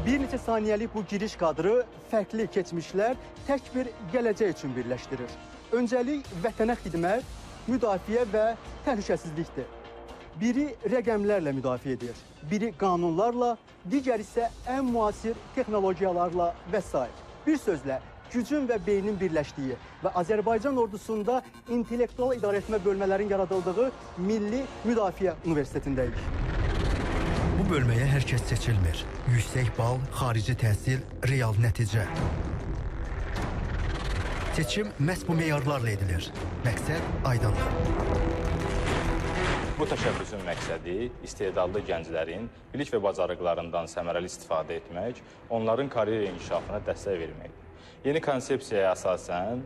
Bir neçə saniyəlik bu giriş kadrı fərqli keçmişlər tək bir gələcək üçün birləşdirir. Öncəlik vətənə xidmət, müdafiə və təhlükəsizlikdir. Biri rəqəmlərlə müdafiə edir, biri qanunlarla, digər isə ən müasir texnologiyalarla və s. Bir sözlə, gücün və beynin birləşdiyi və Azərbaycan ordusunda intellektual idarəetmə bölmələrin yaradıldığı Milli Müdafiə Universitetindəyik. Bu bölməyə hər kəs seçilmir. Yüksək bal, xarici təhsil, real nəticə. Seçim məhz bu meyarlarla edilir. Məqsəd aydındır. Bu təşəbbüsün məqsədi istedadlı gənclərin bilik və bacarıqlarından səmərəli istifadə etmək, onların karyera inkişafına dəstək verməkdir. Yeni konsepsiyaya əsasən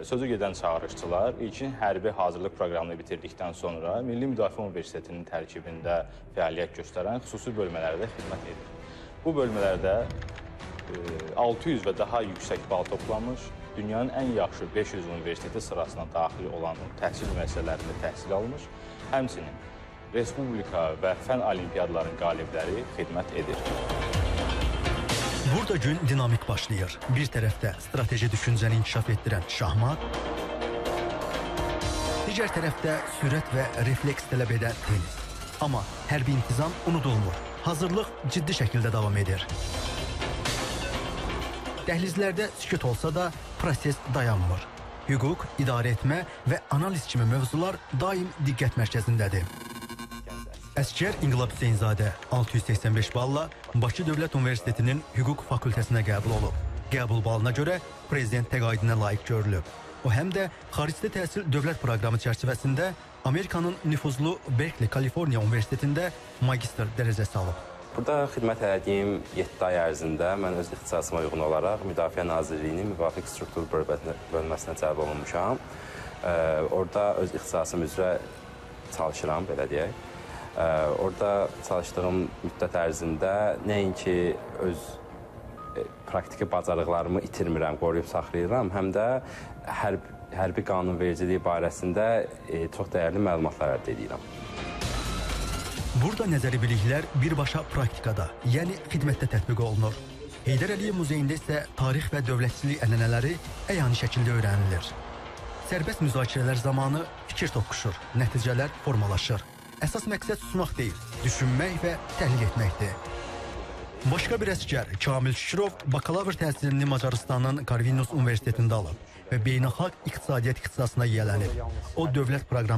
sözü gedən çağırışçılar ilkin hərbi hazırlıq proqramını bitirdikdən sonra Milli Müdafiə Universitetinin tərkibində fəaliyyət göstərən xüsusi bölmələrdə xidmət edir. Bu bölmələrdə 600 və daha yüksək bal toplamış, dünyanın ən yaxşı 500 universiteti sırasına daxil olan təhsil müəssisələrində təhsil almış, həmçinin Respublika və fən olimpiyadların qalibləri xidmət edir. Burada gün dinamik başlayır. Bir tərəfdə strateji düşüncəni inkişaf etdirən şahmat, digər tərəfdə sürət və refleks tələb edən tenis. Amma hərbi intizam unudulmur. Hazırlıq ciddi şəkildə davam edir. Dəhlizlərdə sükut olsa da proses dayanmır. Hüquq, idarəetmə və analiz kimi mövzular daim diqqət mərkəzindədir. Əskər İnqilab Hüseynzadə 685 balla Bakı Dövlət Universitetinin Hüquq Fakültəsinə qəbul olub. Qəbul balına görə prezident təqaüdünə layiq görülüb. O həm də xaricdə təhsil dövlət proqramı çərçivəsində Amerikanın nüfuzlu Berkeley, Kaliforniya Universitetində magistr dərəcəsi alıb. Burada xidmət etdiyim 7 ay ərzində mən öz ixtisasıma uyğun olaraq Müdafiə Nazirliyinin müvafiq struktur bölməsinə cəlb olunmuşam. Orada öz ixtisasım üzrə çalışıram, belə deyək. Orada çalışdığım müddət ərzində nəinki öz praktiki bacarıqlarımı itirmirəm, qoruyub saxlayıram, həm də hərbi qanunvericiliyi barəsində çox dəyərli məlumatlar əldə edirəm. Burada nəzəri biliklər birbaşa praktikada, yəni xidmətdə tətbiq olunur. Heydər Əliyev Muzeyində isə tarix və dövlətçilik ənənələri əyani şəkildə öyrənilir. Sərbəst müzakirələr zamanı fikir toqquşur, nəticələr formalaşır. Əsas məqsəd susmaq deyil, düşünmək və təhlil etməkdir. Başqa bir əskər, Kamil Şükürov, bakalavr təhsilini Macarıstanın Karvinus Universitetində alıb və beynəlxalq iqtisadiyyat ixtisasına yiyələnib. O, dövlət proqramı